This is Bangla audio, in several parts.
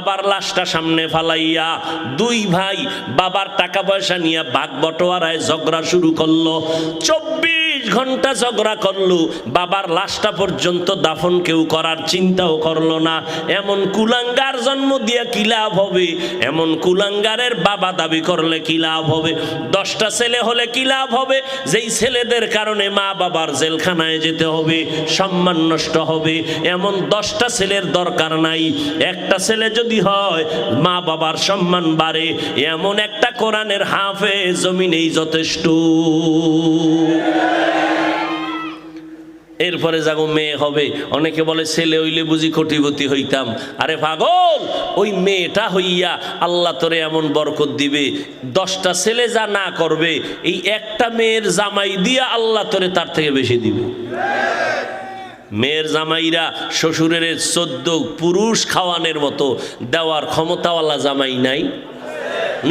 বাবার লাশটা সামনে ফালাইয়া দুই ভাই বাবার টাকা পয়সা নিয়ে ভাগ বটোয়ারায় ঝগড়া শুরু করলো। 24 ঘন্টা ঝগড়া করলো, বাবার লাশটা পর্যন্ত দাফন কেউ করার চিন্তাও করলো না। এমন কুলাঙ্গার জন্ম দিয়ে কি লাভ হবে? এমন কুলাঙ্গারের বাবা দাবি করলে কি লাভ হবে? 10টা ছেলে হলে কি লাভ হবে? যেই ছেলেদের কারণে মা বাবার জেলখানায় যেতে হবে, সম্মান নষ্ট হবে। এমন 10টা ছেলের দরকার নাই, একটা ছেলে যদি হয় মা বাবার সম্মান বাড়ে, এমন একটা কোরআনের হাফেজ জমিনেই যথেষ্ট। এরপরে যাগো মেয়ে হবে। অনেকে বলে ছেলে হইলে বুঝি কোটিপতি হইতাম। আরে পাগল, ওই মেয়েটা হইয়া আল্লাহ তোরে এমন বরকত দিবে, 10টা ছেলে যা না করবে এই একটা মেয়ের জামাই দিয়া আল্লাহ তোরে তার থেকে বেশি দিবে। মেয়ের জামাইরা শ্বশুরের 14 পুরুষ খাওয়ানোর মতো দেওয়ার ক্ষমতাওয়ালা জামাই নাই?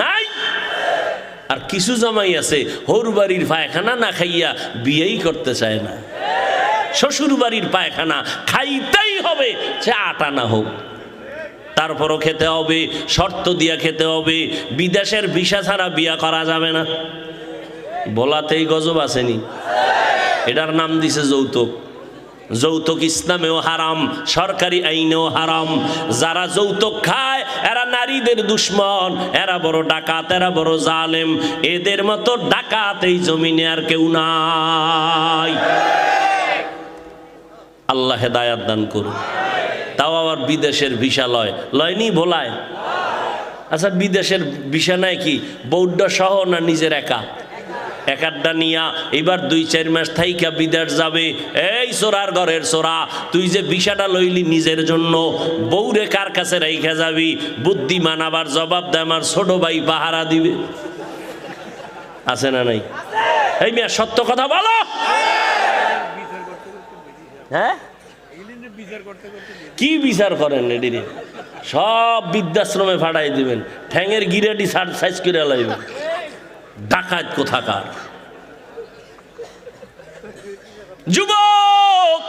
নাই। আর কিছু জামাই আছে হর বাড়ির পায়খানা না খাইয়া বিয়েই করতে চায় না। শ্বশুর বাড়ির পায়খানা খাইতেই হবে, সে 8 আনা হোক, তারপরও খেতে হবে, শর্ত দিয়া খেতে হবে। বিদেশের ভিসা ছাড়া বিয়া করা যাবে না। বলাতেই গজব আসেনি? এটার নাম দিছে যৌতুক। যৌতুক ইসলামেও হারাম, সরকারি আইনেও হারাম। যারা যৌতুক খায় এরা নারীদের দুশ্মন, এরা বড় ডাকাত, এরা বড় জালেম। এদের মতো ডাকাত এই জমিনে আর কেউ নাই। আল্লাহ হেদায়াত দান করুন। তাও আবার বিদেশের ভিসা লয়নি ভোলায়। আচ্ছা, বিদেশের ভিসা নাই কি বৌদ্ধ সহ না নিজের একা? একাড্ডা নিয়া এবার 2-4 মাস থাইকা বিদেশ যাবে। এই চোরার ঘরের চোরা, তুই যে ভিসাটা লইলি নিজের জন্য, বউরে কার কাছে রাইখা যাবি? বুদ্ধিমান আবার জবাব দেয় আমার ছোট ভাই পাহারা দিবে। আছে না নাই? এই মিয়া সত্য কথা বলো। হ্যাঁ, কি বিচার করেন? এদিকে সব বৃদ্ধাশ্রমে ফাটাই দিবেন, ঠ্যাঙের গিরাটি সাইজ করে লাইবেন। ডাকাত কোথাকার। যুবক,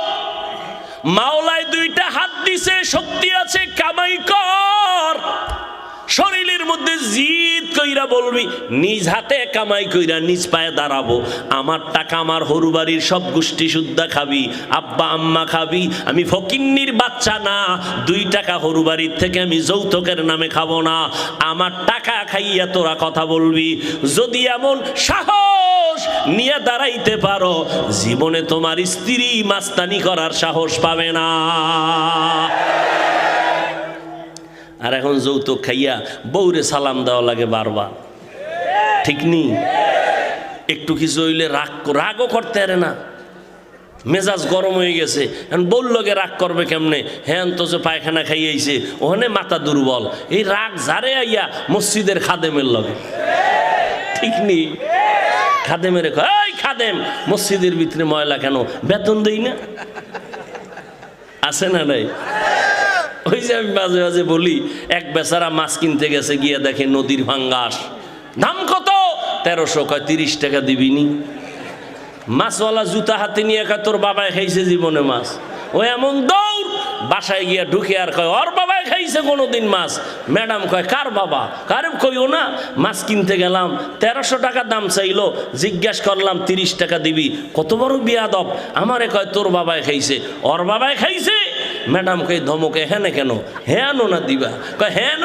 মাওলায় 2টা হাত দিছে, শক্তি আছে, কামাই কর। শরীরের মধ্যে জিদ কইরা বলবি নিজ হাতে কামাই কইরা নিজ পায়ে দাঁড়াবো। আমার টাকা আমার হরুবাড়ির সব গোষ্ঠী শুদ্ধা খাবি, আব্বা আম্মা খাবি। আমি ফকিন্নির বাচ্চা না, 2 টাকা হরুবাড়ির থেকে আমি যৌতুকের নামে খাবো না। আমার টাকা খাইয়া তোরা কথা বলবি। যদি এমন সাহস নিয়ে দাঁড়াইতে পারো, জীবনে তোমার স্ত্রী মাস্তানি করার সাহস পাবে না। আর এখন যৌতুক খাইয়া বউরে সালাম দেওয়া লাগে বারবার, ঠিক নি? একটু কিছু হইলে রাগও করতে পারে না, মেজাজ গরম হয়ে গেছে। এখন বউর লগে রাগ করবে কেমনে? হ্যাঁ, তো যে পায়খানা খাইয়াইছে ওখানে মাথা দুর্বল, এই রাগ ঝাড়ে আইয়া মসজিদের খাদেমের লগে, ঠিক নি? খাদেমের এই খাদেম, মসজিদের ভিতরে ময়লা কেন? বেতন দেই না? আছে না নাই? ওই যে আমি মাঝে মাঝে বলি, এক বেচারা মাছ কিনতে গেছে, গিয়ে দেখে নদীর ভাঙ্গাস, দাম কত? 1300। কয় 30 টাকা দিবিনি? মাছওয়ালা জুতা হাতে নিয়ে কয় তোর বাবায় খাইছে জীবনে মাছ। ও এমন দৌড়, বাসায় গিয়া ঢুকে আর কয় ওর বাবায় খাইছে কোনোদিন মাছ। ম্যাডাম কয় কার বাবা? কারে কইও না, মাছ কিনতে গেলাম 1300 টাকা দাম চাইলো, জিজ্ঞাস করলাম 30 টাকা দিবি। কত বড় বিয়াদব, আমারে কয় তোর বাবায় খাইছে, ওর বাবায় খাইছে। ম্যাডাম কই ধমকে, হ্যাঁ কেন? হ্যাঁ না দিবা? কয় হ্যাঁ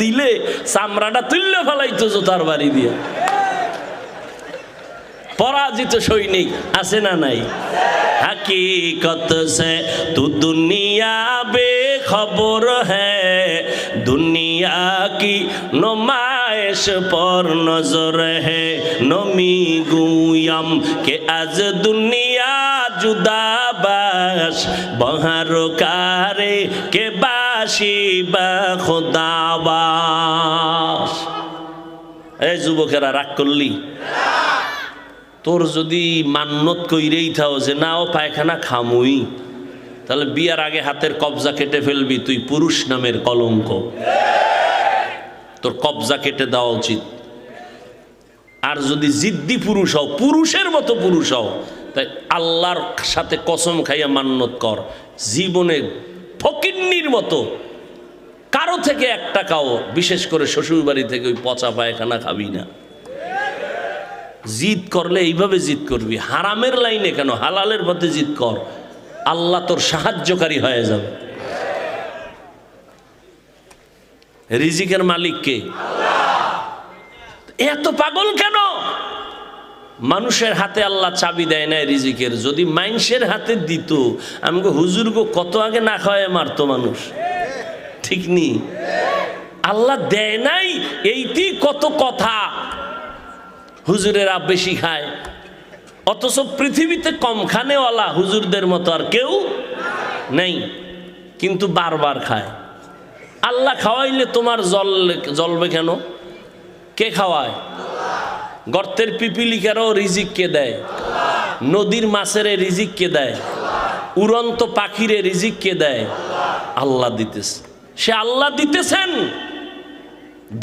দিলে চামড়াটা তুললে ফেলাইতো জোতার বাড়ি দিয়া। পরাজিত সৈনিক আছে না নাই? हकीकत से तू दुनिया बेखबर है, दुनिया की नुमाइश पर नजर है। नमी गुयम के आज दुनिया जुदा बाश, बहार कारे के बाशी बा खुदाबाश। এই যুবকেরা রাগ করলি? তোর যদি মান্নত কইরেই থাও যে না ও পায়খানা খামুই, তাহলে বিয়ার আগে হাতের কবজা কেটে ফেলবি, তুই পুরুষ নামের কলঙ্ক। তোর কবজা কেটে দেওয়া উচিত। আর যদি জিদ্দি পুরুষ হও, পুরুষের মতো পুরুষ হও, তাই আল্লাহর সাথে কসম খাইয়া মান্নত কর, জীবনে ফকিন্নির মতো কারো থেকে 1 টাকাও, বিশেষ করে শ্বশুর বাড়ি থেকে ওই পচা পায়খানা খাবি না। জিদ করলে এইভাবে জিদ করবি, হারামের লাইনে কেন, হালালের পথে জিদ কর, আল্লাহ তোর সাহায্যকারী হয়ে যাবে। রিজিকের মালিক কে? এত পাগল কেন? মানুষের হাতে আল্লাহ চাবি দেয় না রিজিকের। যদি মানুষের হাতে দিত, আমাকে হুজুর গো কত আগে না খাওয়ায় মারতো মানুষ, ঠিক নি? আল্লাহ দেয় নাই, এইটি কত কথা। হুজুরেরা বেশি খায়, অথচ পৃথিবীতে কম খানেওয়ালা হুজুরদের মতো আর কেউ নেই, কিন্তু বারবার খায়। আল্লাহ খাওয়াইলে তোমার জ্বলবে কেন? কে খাওয়ায়? গর্তের পিপিলিকারও রিজিক কে দেয়? নদীর মাছের রিজিক কে দেয়? উড়ন্ত পাখিরে রিজিক কে দেয়? আল্লাহ দিতেছে। সে আল্লাহ দিতেছেন,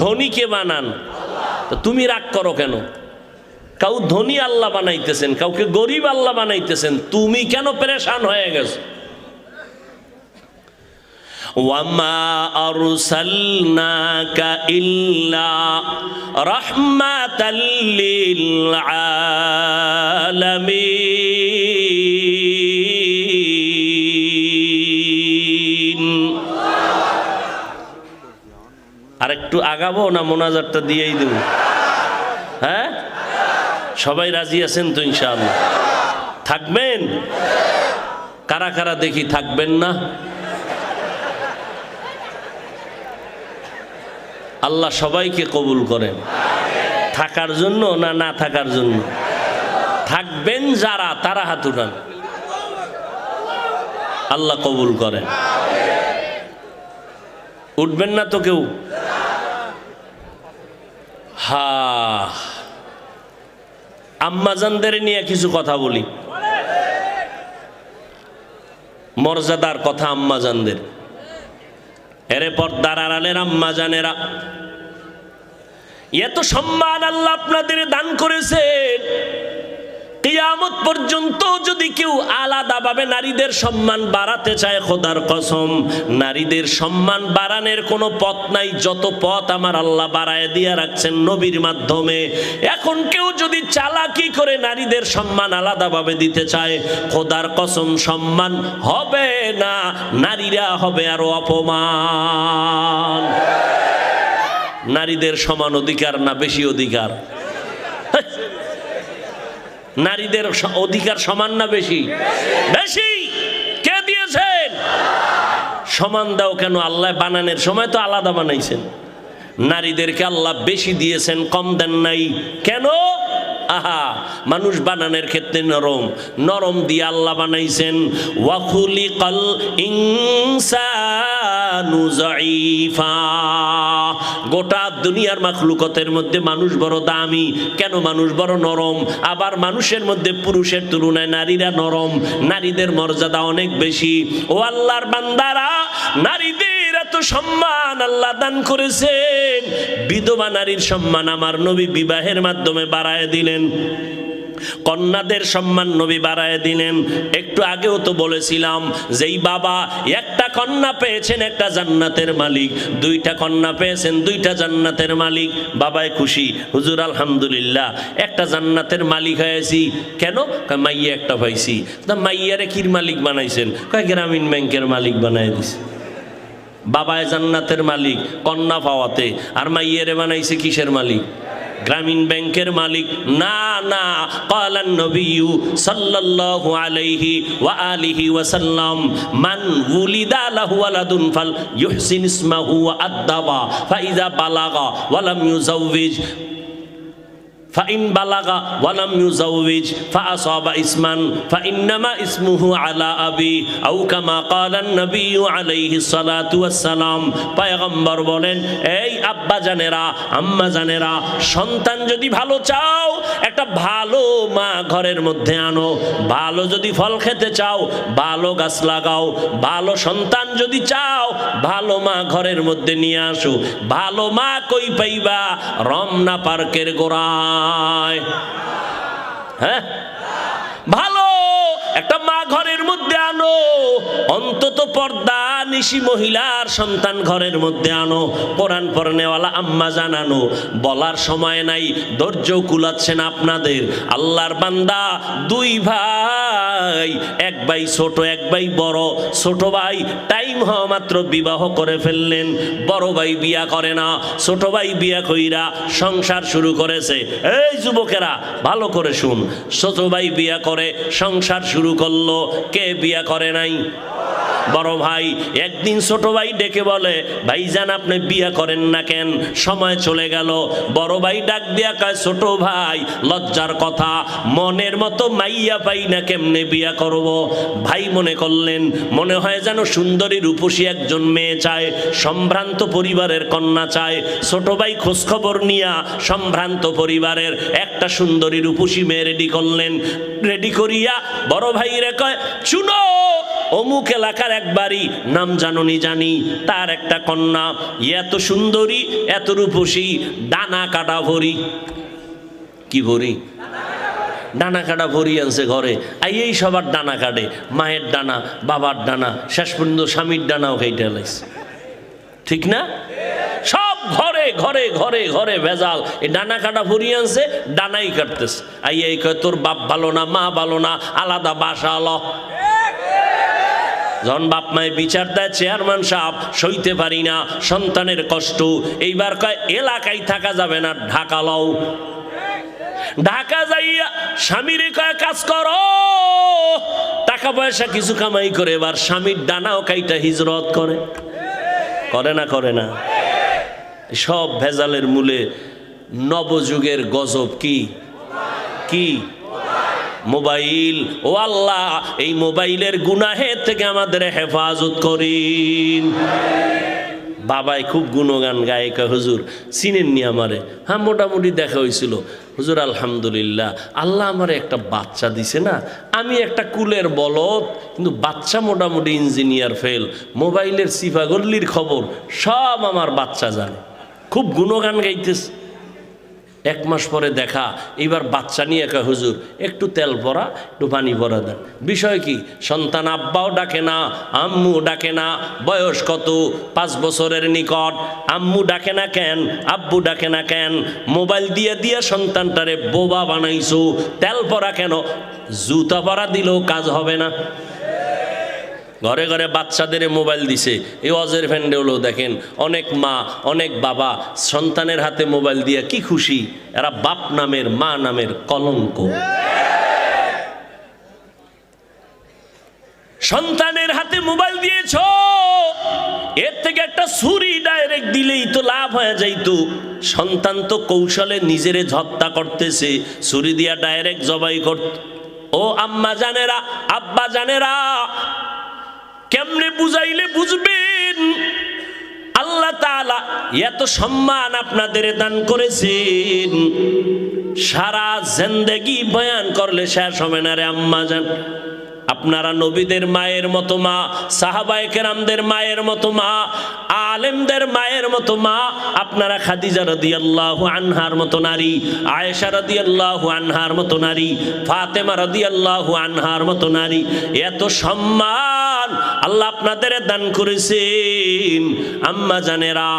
ধনীকে বানান। তো তুমি রাগ করো কেন? কাউ ধনী আল্লাহ বানাইতেছেন, কাউকে গরিব আল্লাহ বানাইতেছেন, তুমি কেন পেরেশান হয়ে গেছো? ওয়ামা আরসালনাকা ইল্লা রাহমাতাল লিল আলামিন। আরেকটু আগাবো না মোনাজাতটা দিয়েই দেব? হ্যাঁ, সবাই রাজি আছেন তো ইনশাআল্লাহ? থাকবেন? কারা কারা দেখি থাকবেন না? আল্লাহ সবাইকে কবুল করেন। থাকার জন্য না না থাকার জন্য? থাকবেন যারা, তারা হাত উঠান, আল্লাহ কবুল করেন। উঠবেন না তো কেউ? হা, আম্মাজানদের নিয়ে কিছু কথা বলি, মর্যাদার কথা আম্মাজানদের। এরে পর্দার আড়ালের আম্মাজানেরা, এত সম্মান আল্লাহ আপনাদের দান করেছেন, কিয়ামত পর্যন্ত যদি কেউ আলাদাভাবে নারীদের সম্মান বাড়াতে চায়, খোদার কসম নারীদের সম্মান বাড়ানোর কোনো পথ নাই। যত পথ আমার আল্লাহ বাড়ায় দিয়ে রাখছেন নবীর মাধ্যমে। এখন কেউ যদি চালাকি করে নারীদের সম্মান আলাদাভাবে দিতে চায়, খোদার কসম সম্মান হবে না, নারীরা হবে আরো অপমান। নারীদের সমান অধিকার না বেশি অধিকার? নারীদের অধিকার সমান না বেশি? বেশি। কে দিয়েছেন? সমান দাও কেন? আল্লাহ বানানোর সময় তো আলাদা বানাইছেন। নারীদেরকে আল্লাহ বেশি দিয়েছেন, কম দেন নাই কেন? আহা, মানুষ বানানোর ক্ষেত্রে নরম, নরম দিয়ে আল্লাহ বানাইছেন। ওয়া খুলিকাল ইনসানু যায়ীফা। গোটা দুনিয়ার মাখলুকতের মধ্যে মানুষ বড় দামি। কেন? মানুষ বড় নরম। আবার মানুষের মধ্যে পুরুষের তুলনায় নারীরা নরম, নারীদের মর্যাদা অনেক বেশি। ও আল্লাহর বান্দারা, নারীদের এত সম্মান আল্লাহ দান করেছেন। বিধবা নারীর সম্মান আমার নবী বিবাহের মাধ্যমে বাড়ায় দিলেন, কন্যাদের সম্মান নবী বাড়ায় দিলেন। একটু আগেও তো বলেছিলাম, যেই বাবা একটা কন্যা পেয়েছেন একটা জান্নাতের মালিক, দুইটা কন্যা পেয়েছেন দুইটা জান্নাতের মালিক। বাবায় খুশি, হুজুর আলহামদুলিল্লাহ একটা জান্নাতের মালিক হয়েছি। কেন? মাইয়া একটা পাইছি। তা মাইয়ারে কির মালিক বানাইছেন? গ্রামীণ ব্যাংকের মালিক বানাই দিছে। বাবায় জান্নাতের মালিক কন্যা পাওয়াতে, আর মাইয়ারে বানাইছে কিসের মালিক? গ্রামীণ ব্যাংকের মালিক না। না, ক্বালান নবিয়্যু সাল্লাল্লাহু আলাইহি ওয়া আলিহি ওয়া সাল্লাম, মান উলিদা লাহু ওয়ালাদুন ফাল ইউহসিন ইসমাহু ওয়া আদ্দাবা ফাইযা বালাগা ওয়া লাম ইউজাওবিজ ফাইন বালাগা ওয়ালাম ইউজাওবিজ ফাআসাবা ইসমান ফাইন্নামা ইসমুহু আলা আবি আও কামা ক্বালান নবিয়্যু আলাইহিস সালাতু ওয়াস সালাম। পয়গম্বর বলেন, এই আব্বা জানেরা, আম্মা জানেরা, সন্তান যদি ভালো চাও, একটা ভালো মা ঘরের মধ্যে আনো। ভালো যদি ফল খেতে চাও, ভালো গাছ লাগাও। ভালো সন্তান যদি চাও, ভালো মা ঘরের মধ্যে নিয়ে আসো। ভালো মা কই পাইবা? রমনা পার্কের গোড়ায়। হ্যাঁ, ভালো একটা মা ঘরের মধ্যে আনো। আনো, অন্তত পর্দা নিশি মহিলার সন্তান ঘরের মধ্যে আনো, কোরআন পড়নেওয়ালা আম্মা জান আনো। বলার সময় নাই, ধৈর্য কুলাচ্ছে না আপনাদের। আল্লাহর বান্দা দুই ভাই, এক ভাই ছোট এক ভাই বড়। ছোট ভাই টাইম হওয়া মাত্র বিবাহ করে ফেললেন, বড় ভাই বিয়া করে না। ছোট ভাই বিয়া কইরা সংসার শুরু করেছে। এই যুবকেরা ভালো করে শুন, ছোট ভাই বিয়া করে সংসার শুরু করলো, কে বিয়া করে নাই? বড় ভাই। একদিন ছোট ভাই ডেকে বলে, ভাইজান আপনি বিয়া করেন না কেন? সময় চলে গেল। বড় ভাই ডাক দিয়া কয়, ছোট ভাই লজ্জার কথা, মনের মতো মাইয়া পাই না, কেমনে বিয়া করব? ভাই মনে করলেন মনে হয় যেন সুন্দরী রূপসী একজন মেয়ে চায়, সম্ভ্রান্ত পরিবারের কন্যা চায়। ছোট ভাই খোঁজখবর নিয়া সম্ভ্রান্ত পরিবারের একটা সুন্দরী রূপসী মেয়ে রেডি করলেন। রেডি করিয়া বড় ভাই রে কয়, শুনো, অমুক এলাকার এক বাড়ি, নাম জানুনি জানি, তার একটা কন্যা এত সুন্দরী এত রূপসী, ডানা কাটা ভরি। কি ভরি? ডানা কাটা ভরি আনছে ঘরে। এই সবার ডানা কাটে, মায়ের ডানা, বাবার ডানা, শেষ পর্যন্ত স্বামীর ডানাও খাইতে লাইছে। ঠিক না? সব ঘরে ঘরে ঘরে ঘরে ভেজাল। এই ডানা কাটা ভরি আনছে, ডানাই কাটতেছে। এই কয় তোর বাপ ভালো না, মা ভালো না, আলাদা বাসা আলো। যখন বাপ মায়ে বিচার দেয়, চেয়ারম্যান সাহেব সইতে পারি না সন্তানের কষ্ট, এইবার কয় এলাকায় থাকা যাবে না, ঢাকা লও। ঢাকা যাইয়া স্বামীরে কয় কাজ করো, টাকা পয়সা কিছু কামাই করে এবার স্বামীর ডানাও কাইটা হিজরত করে। করে না? করে না? সব ভেজালের মূলে নবযুগের গজব কি? কি? মোবাইল। ও আল্লাহ, এই মোবাইলের গুনাহের থেকে আমাদের হেফাজত করিন। বাবাই খুব গুণগান গায়ে, কয় হুজুর চিনেননি আমারে? হ্যাঁ মোটামুটি দেখা হয়েছিল হুজুর, আলহামদুলিল্লাহ, আল্লাহ আমারে একটা বাচ্চা দিছে না, আমি একটা কুলের বলদ, কিন্তু বাচ্চা মোটামুটি ইঞ্জিনিয়ার ফেল। মোবাইলের সিফাগল্লির খবর সব আমার বাচ্চা জানে। খুব গুণগান গাইতেছে। এক মাস পরে দেখা, এবার বাচ্চা নিয়ে একা, হুজুর একটু তেল ভরা একটু পানি ভরা দেন। বিষয় কি? সন্তান আব্বাও ডাকে না, আম্মু ডাকে না। বয়স কত? 5 বছরের নিকট। আম্মু ডাকে না কেন, আব্বু ডাকে না কেন? মোবাইল দিয়ে দিয়ে সন্তানটারে বোবা বানাইছো। তেল ভরা কেন? জুতা ভরা দিলেও কাজ হবে না। ঘরে ঘরে বাচ্চাদের মোবাইল দিছে। এই অজের ফ্যান্ডেও দেখেন অনেক মা অনেক বাবা সন্তানের হাতে মোবাইল দিয়ে কি খুশি, এরা বাপ নামের মা নামের কলঙ্ক। সন্তানের হাতে মোবাইল দিয়েছ, এর থেকে একটা ছুরি ডাইরেক্ট দিলেই তো লাভ হয়ে যাইতো। সন্তান তো কৌশলে নিজেরে হত্যা করতেছে, ছুরি দিয়া ডাইরেক্ট জবাই করত। ও আম্মা জানেরা, আব্বা জানেরা, কেমনে বুঝাইলে বুঝবেন? আল্লাহ তাআলা এত সম্মান আপনাদের দান করেছেন, সারা জিন্দেগি বয়ান করলে শেষ হবে না রে আম্মা জান। আপনারা নবীদের মায়ের মতো মা, সাহাবায়ে কেরামদের মায়ের মতো মা, আলেমদের মায়ের মতো মা। আপনারা খাদিজা রাদিয়াল্লাহু আনহার মতো নারী, আয়েশা রাদিয়াল্লাহু আনহার মতো নারী, ফাতেমা রাদিয়াল্লাহু আনহার মতো নারী। এত সম্মান আল্লাহ আপনাদের দান করেছেন। আম্মা জানেরা,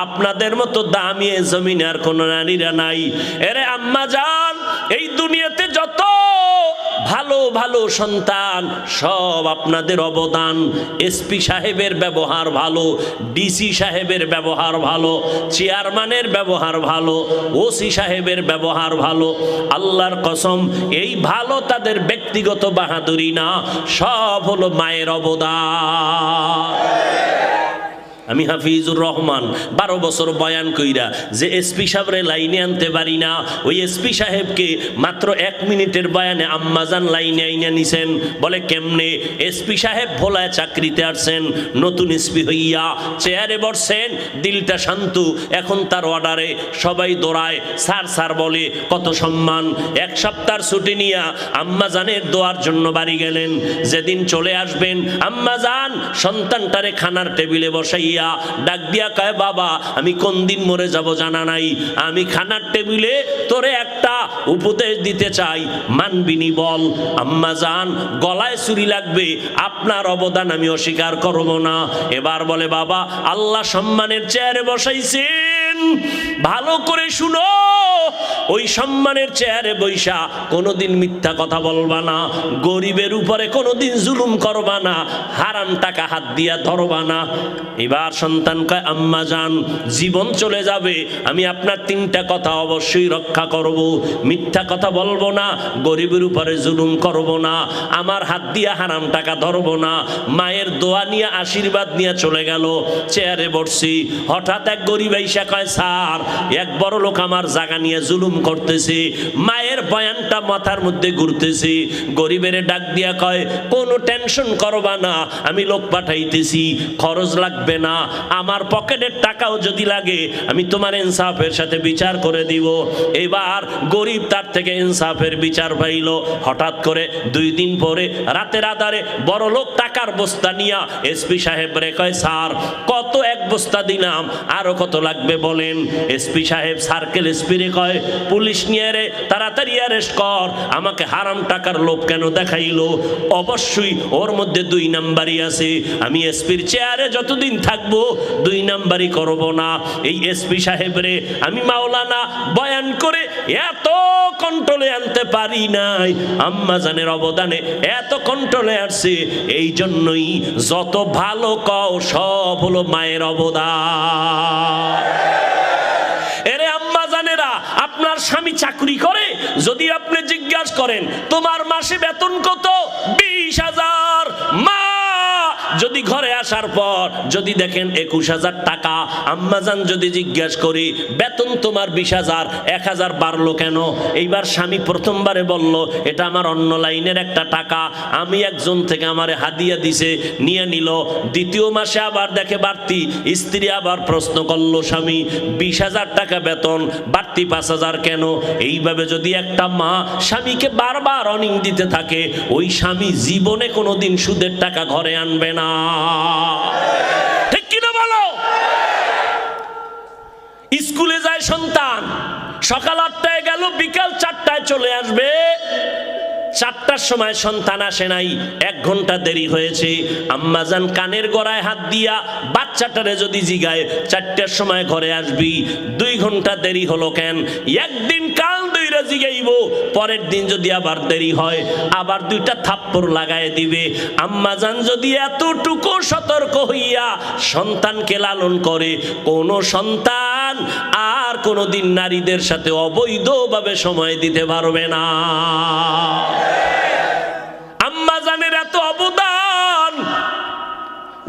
আপনাদের মতো দামি জমিনে আর কোনো নারীরা নাই। এরে আম্মা জান, এই দুনিয়াতে যত ভালো ভালো সন্তান সব আপনাদের অবদান। এসপি সাহেবের ব্যবহার ভালো, ডিসি সাহেবের ব্যবহার ভালো, চেয়ারম্যানের ব্যবহার ভালো, ওসি সাহেবের ব্যবহার ভালো। আল্লাহর কসম, এই ভালো তাদের ব্যক্তিগত বাহাদুরি না, সব হলো মায়ের অবদান। আমি হাফিজুর রহমান 12 বছর বয়ান কইরা যে এসপি সাহেবরে লাইনে আনতে পারি না, ওই এসপি সাহেবকে মাত্র 1 মিনিটের বয়ানে আম্মাজান লাইনে আইনা নিছেন। বলে কেমনে? এসপি সাহেব ভোলায় চাকরিতে আসছেন, নতুন এসপি হইয়া চেয়ারে বসছেন, দিলটা শান্ত। এখন তার অর্ডারে সবাই দৌড়ায়, স্যার স্যার বলে, কত সম্মান। 1 সপ্তাহের ছুটি নিয়া আম্মাজানের দোয়ার জন্য বাড়ি গেলেন। যেদিন চলে আসবেন আম্মাজান সন্তানটারে খানার টেবিলে বসাইয়া দিয়া ডাক দিয়া কয়, বাবা আমি কোন দিন মরে যাব জানা নাই, আমি খানার টেবিলে তোরে একটা উপদেশ দিতে চাই, মানবিনি বল। আম্মা জান, গলায় ছুরি লাগবে, আপনার অবদান আমি অস্বীকার করব না। এবার বলে, বাবা আল্লাহ সম্মানের চেয়ারে বসাইছেন, ভালো করে শুনো, ওই সম্মানের চেয়ারে বৈশা কোনোদিন মিথ্যা কথা বলবা না, গরিবের উপরে কোনোদিন জুলুম করবা না, হারাম টাকা হাত দিয়া ধরবা না। এবার সন্তান কয়, আম্মা জান জীবন চলে যাবে, আমি আপনার তিনটা কথা অবশ্যই রক্ষা করব, মিথ্যা কথা বলবো না, গরিবের উপরে জুলুম করব না, আমার হাত দিয়া হারাম টাকা ধরবো না। মায়ের দোয়া নিয়ে আশীর্বাদ নিয়ে চলে গেল, চেয়ারে বসছি। হঠাৎ এক গরিব আইসা কয়, স্যার এক বড় লোক আমার জায়গা নিয়ে জুলুম করতেছে। মায়ের বয়ানটা মাথার মধ্যে ঘুরতেছে। গরিবের ডাক দিয়া কয়, কোনো টেনশন করবা না, আমি লোক পাঠাইতেছি, খরচ লাগবে না, আমার পকেটের টাকাও যদি লাগে আমি তোমার ইনসাফের সাথে বিচার করে দিব। এবার গরিব তার থেকে ইনসাফের বিচার পাইল। হঠাৎ করে 2 দিন পরে রাতের আধারে বড় লোক টাকার বস্তা নিয়া এসপি সাহেব রে কয়, স্যার কত এক বস্তা দিলাম, আরো কত লাগবে বলেন। এসপি সাহেব সার্কেল এসপি রে কয়, পুলিশ নিয়ে রে তাড়াতাড়ি অ্যারেস্ট কর, আমাকে হারাম টাকার লোভ কেন দেখাইলো? অবশ্যই ওর মধ্যে 2 নাম্বারই আছে, আমি এসপির চেয়ারে যতদিন থাকবো 2 নাম্বারই করব না। এই এসপি সাহেব রে আমি মাওলানা বয়ান করে এত কন্ট্রোলে আনতে পারি নাই, আম্মা জানের অবদানে এত কন্ট্রোলে আসছে, এই জন্যই যত ভালো কও সব হলো মায়ের অবদান। এরে আম্মা জানেরা, আপনার স্বামী চাকরি করে, যদি আপনি জিজ্ঞাসা করেন তোমার মাসে বেতন কত, 20,000, মা যদি ঘরে আসার পর যদি দেখেন 21,000 টাকা, আম্মাজান যদি জিজ্ঞাসা করি বেতন তোমার 20,000, 1,000 বাড়লো কেন? এইবার স্বামী প্রথমবারে বলল, এটা আমার অন্য লাইনের একটা টাকা, আমি একজন থেকে আমারে হাদিয়া দিছে, নিয়ে নিল। দ্বিতীয় মাসে আবার দেখে বাড়তি, স্ত্রী আবার প্রশ্ন করলো, স্বামী 20,000 টাকা বেতন, বাড়তি 5,000 কেন? এইভাবে যদি একটা মা স্বামীকে বারবার অনিং দিতে থাকে, ওই স্বামী জীবনে কোনোদিন সুদের টাকা ঘরে আনবে না। ঠিক কিনা বলো? স্কুলে যায় সন্তান, সকাল 8টায় গেল, বিকাল 4টায় চলে আসবে। 4টার সময় সন্তান আসে নাই, 1 ঘন্টা দেরি হয়েছে। আম্মাজান কানের গড়ায় হাত দিয়া বাচ্চাটারে যদি জিগায় 4টার সময় ঘরে আসবি, 2 ঘন্টা দেরি হলো কেন? একদিন কাল দইরা জিগাইব, পরের দিন যদি আবার দেরি হয় আবার 2টা থাপ্পড় লাগায় দিবে। আম্মাজান যদি এতটুকু সতর্ক হইয়া সন্তানকে লালন করে, কোন সন্তান আর কোনোদিন নারীদের সাথে অবৈধভাবে সময় দিতে পারবে না। আম্মাজানের এত অবদান,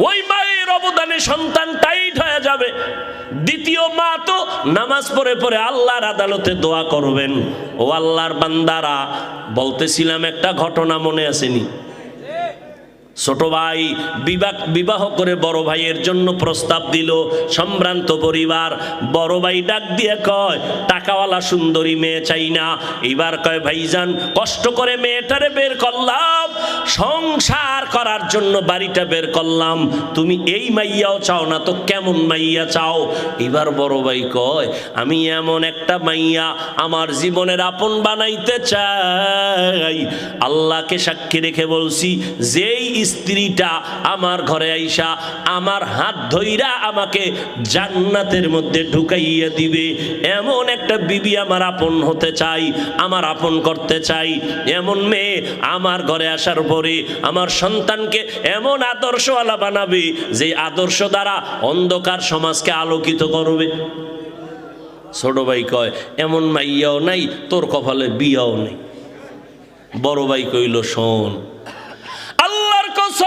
ওই মায়ের অবদানে সন্তান টাইট হয়ে যাবে। দ্বিতীয় মা তো নামাজ পড়ে পড়ে আল্লাহর আদালতে দোয়া করবেন, ও আল্লাহর বান্দারা। বলতেছিলাম একটা ঘটনা মনে আসেনি? ছোট ভাই বিবাহ করে বড় ভাইয়ের জন্য প্রস্তাব দিল, সম্ভ্রান্ত পরিবার। বড় ভাই ডাক দিয়ে কয়, টাকাওয়ালা সুন্দরী মেয়ে চাই না। এবার কয়, ভাইজান কষ্ট করে মেয়েটারে বের করলাম, সংসার করার জন্য বাড়িটা বের করলাম, তুমি এই মাইয়াও চাও না তো কেমন মাইয়া চাও? এবার বড় ভাই কয়, আমি এমন একটা মাইয়া আমার জীবনের আপন বানাইতে চাই। আল্লাহকে সাক্ষী রেখে বলছি, যেই স্ত্রীটা আমার ঘরে আইসা আমার হাত ধইরা আমাকে জান্নাতের মধ্যে ঢুকাইয়া দিবে, এমন একটা বিবি আমার আপন হতে চাই, আমার আপন করতে চাই। এমন মেয়ে আমার ঘরে আসার পরে আমার সন্তানকে এমন আদর্শওয়ালা বানাবে, যে আদর্শ দ্বারা অন্ধকার সমাজকে আলোকিত করবে। ছোট ভাই কয়, এমন মাইয়াও নাই, তোর কপালে বিয়াও নেই। বড় ভাই কইল, শোন, আল্লাহর কসম,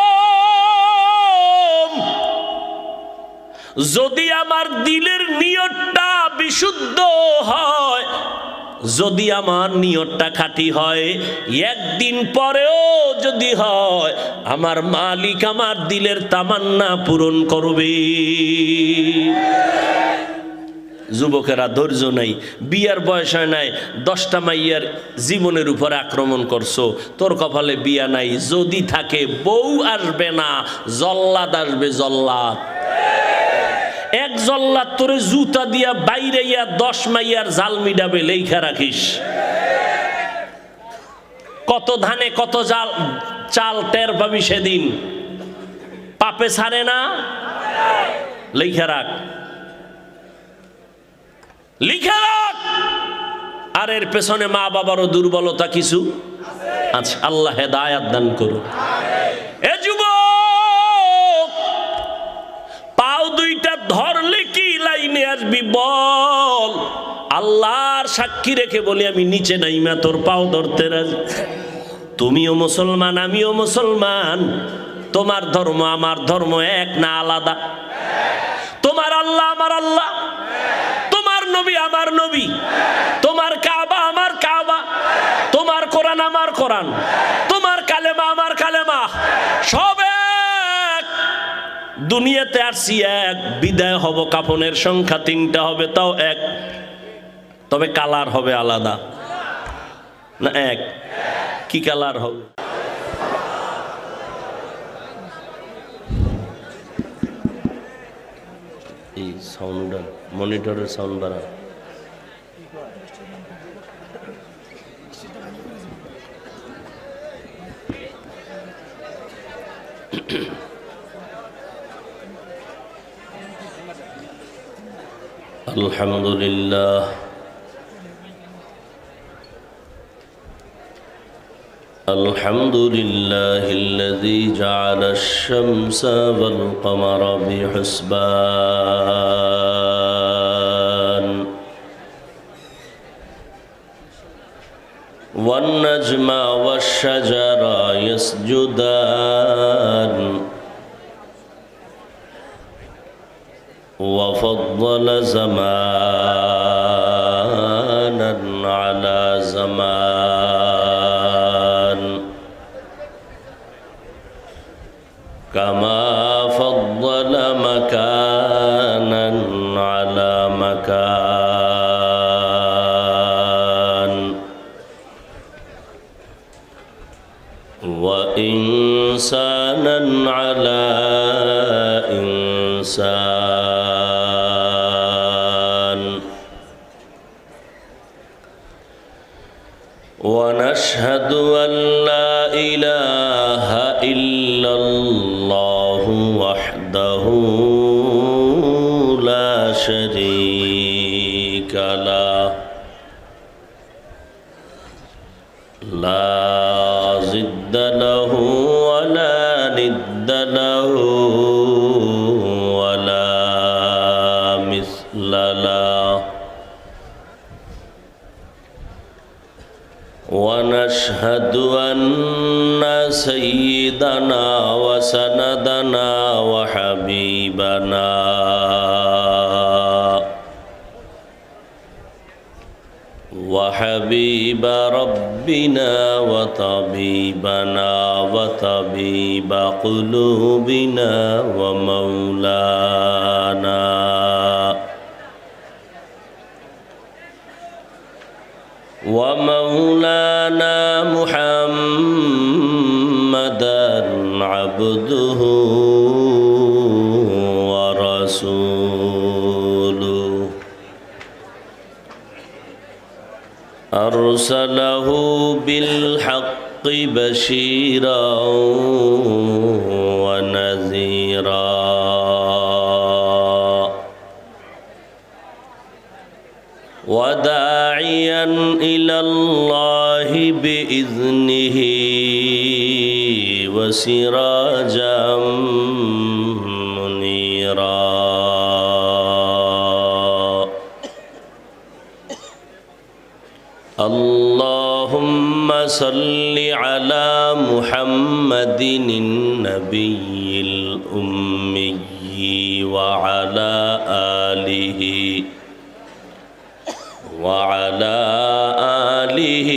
যদি আমার দিলের নিয়তটা বিশুদ্ধ হয়, যদি আমার নিয়তটা খাঁটি হয়, একদিন পরেও যদি হয়, আমার মালিক আমার দিলের তামান্না পূরণ করবে। যুবকেরা ধৈর্য নাই, বিয়ার বয়স হয় নাই, 10টা মাইয়ার জীবনের উপর আক্রমণ করছো, তোর কপালে বিয়া নাই। যদি থাকে বউ আসবে না, জল্লাদ আসবে, জল্লাদ। এক জল্লাদ তোরে জুতা দিয়া বাইরে 10 মাইয়ার জাল মিডাবে লেখা রাখিস। কত ধানে কত জাল চাল টের পাবি সেদিন, পাপে ছাড়ে না, লেখা রাখ, লিখে রাখ। আর এর পেছনে মা বাবারও দুর্বলতা কিছু আছে, আল্লাহ হেদায়াত দান করুন। এ যুবক, পাও দুইটা ধরলে কি লাইনে আসবি বল? আল্লাহর সাক্ষী রেখে বলি আমি নিচে নাইমা তোর পাও ধরতে রাজি। তুমিও মুসলমান, আমিও মুসলমান, তোমার ধর্ম আমার ধর্ম এক না আলাদা? তোমার আল্লাহ আমার আল্লাহ, তোমার নবী আমার নবী, তোমার কাবা আমার কাবা, তোমার কোরআন আমার কোরআন, তোমার কালেমা আমার কালেমা, সব এক। দুনিয়াতে আসছি এক, বিদায় হব, কাফনের সংখ্যা 3টা হবে, তাও এক, তবে কালার হবে আলাদা না এক? কি কালার হবে? এই সাউন্ড, মনিটরের সাউন্ড বাড়া। আলহামদুলিল্লাহ, الحمد لله الذي جعل الشمس والقمر بحسبان والنجم والشجر يسجدان وفضل زمانا على زمان كما فضل مكانا على مكان وإنسانا على إنسان ونشهد أن لا إله إلا الله وحده لا شريك له لا ضد له ولا ند له ولا مثل له ونشهد أن سيدنا وسندنا وحبيبنا وحبيب ربنا وطبيبنا وطبيب قلوبنا ومولانا ومولانا محمدا عبده ورسوله أرسله بالحق بشيرا ونذيرا وداعيا إلى الله بإذنه وسراجا منيرا اللهم صل على محمد النبي الأمي وعلى آله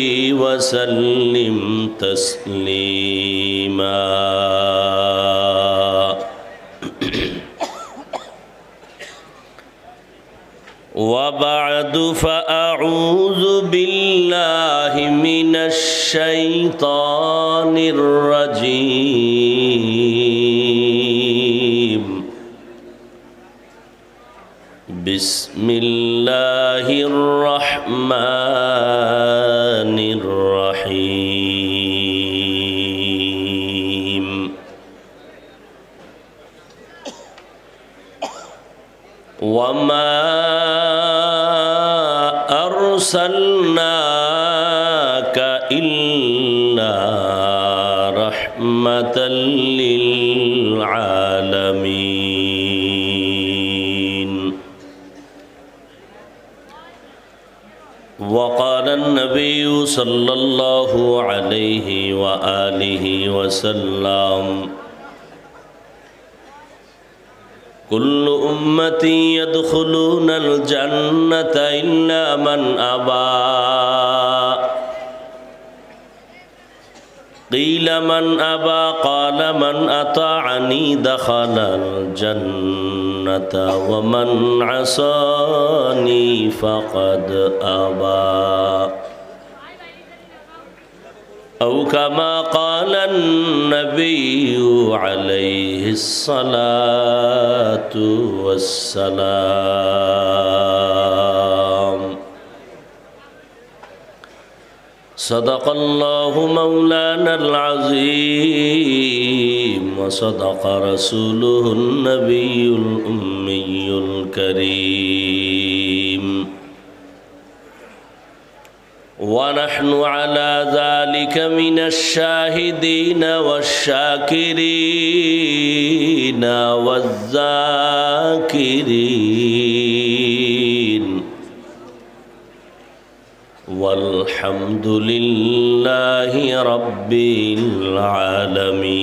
وسلم تسليما وبعد فأعوذ بالله من الشيطان الرجيم বিসমিল্লাহির রহমানির রহিম। ওয়ামা আরসালনাকা ইল্লা রাহমাতাল লিল আলামিন। وقال النبي صلى الله عليه وآله وسلم كل أمتي يدخلون الجنة إلا من أبى قيل من أبى قال من أطاعني دخل الجنة ومن عصاني فقد أبى أو كما قال النبي عليه الصلاة والسلام. صدق الله مولانا العظيم وصدق رسوله النبي الأمي الكريم ونحن على ذلك من الشاهدين والشاكرين والذاكرين والحمد لله رب العالمين.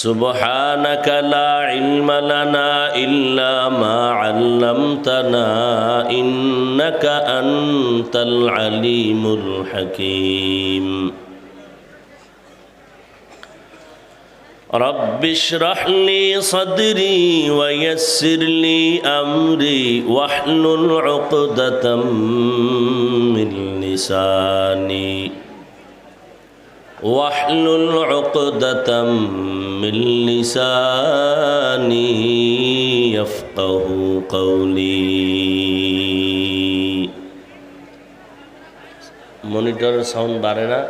سبحانك لا علم لنا إلا ما علمتنا إنك أنت العليم الحكيم. رب اشرح لي صدري ويسر لي أمري واحلل عقدة من لساني واحلل عقدة من لساني يفقه قولي. মনিটর সাউন্ড বাড়ে না?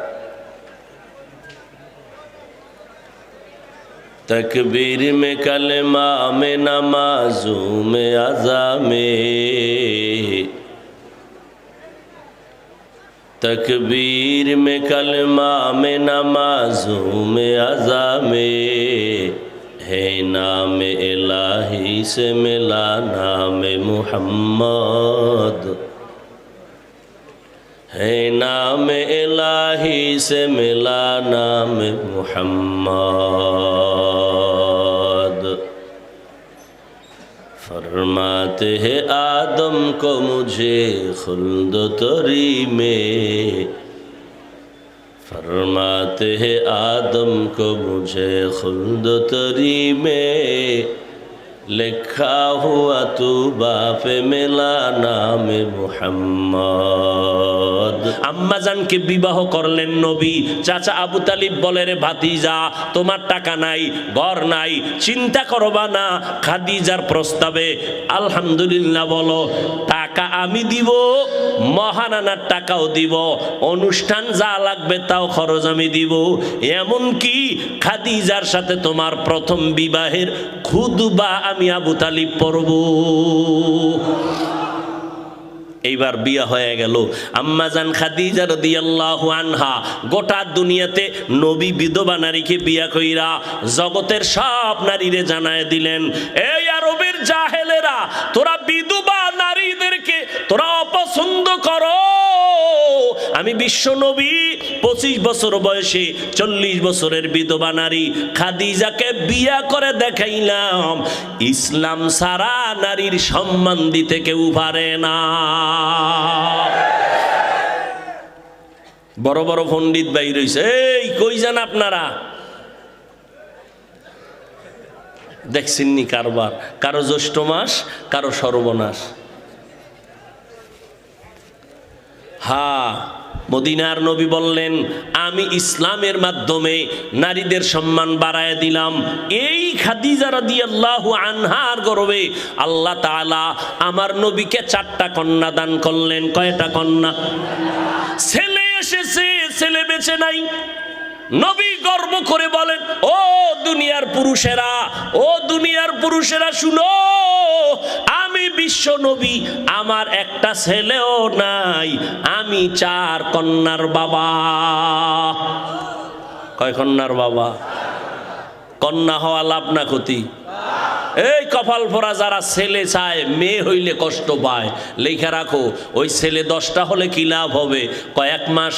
तकबीर में कलमा में नमाजों में अज़ा में तकबीर में कलमा में नमाजों में अज़ा में है नाम इलाही से मिला नाम मुहम्मद है नाम इलाही से मिला नाम मुहम्मद. फरमाते हैं आदम को मुझे खुल्द तरी में फरमाते हैं आदम को मुझे खुल्द तरी में लिखा हुआ तू बापे मिला नाम मुहम्मद. আম্মা জানকে বিবাহ করলেন নবী। চাচা আবু তালিব বলে, রে ভাতিজা, তোমার টাকা নাই, ঘর নাই, চিন্তা করবা না, খাদিজার প্রস্তাবে আলহামদুলিল্লাহ বলো, টাকা আমি দিব, মহারানার টাকাও দিব, অনুষ্ঠান যা লাগবে তাও খরচ আমি দিব, এমনকি খাদিজার সাথে তোমার প্রথম বিবাহের খুতবা আমি আবু তালিব পড়ব। এইবার বিয়া হয়ে গেল। আম্মা জান খাদিজা রাদিয়াল্লাহু আনহা গোটা দুনিয়াতে নবী বিধবা নারীকে বিয়া কইরা জগতের সব নারীরে জানায় দিলেন, এই আরবের জাহেলেরা, তোরা বিধবা নারীদেরকে তোরা অপছন্দ করো, আমি বিশ্ব নবী 25 বছর বয়সে 40 বছরের বিধবা নারী খাদিজাকে বিয়া করে দেখাইলাম, ইসলাম সারা নারীর সম্মান দিতে কেউ পারে না। বড় বড় পণ্ডিত ভাই রইছে, এই কই যান আপনারা? দেখছেননি কারবার, কারো জ্যৈষ্ঠ মাস, কারো সর্বনাশ। হ্যাঁ, মদিনার নবী বললেন, আমি ইসলামের মাধ্যমে নারীদের সম্মান বাড়ায় দিলাম। এই খাদিজা রাদিয়াল্লাহু আনহার গর্বে আল্লাহ তাআলা আমার নবীকে 4টা কন্যা দান করলেন। কয়টা কন্যা? ছেলে এসেছে, ছেলে বেঁচে নাই। নবী গর্ব করে বলেন, ও দুনিয়ার পুরুষেরা, ও দুনিয়ার পুরুষেরা শুনো, আমি বিশ্ব নবী, আমার একটা ছেলেও নাই, আমি 4 কন্যার বাবা। কয় কন্যার বাবা? কন্যা হওয়া লাভ না ক্ষতি? এই কপাল পরা যারা ছেলে চায়, মেয়ে হইলে কষ্ট পায়, লেখা রাখো, ওই ছেলে 10টা হলে কি লাভ হবে? কয়েক মাস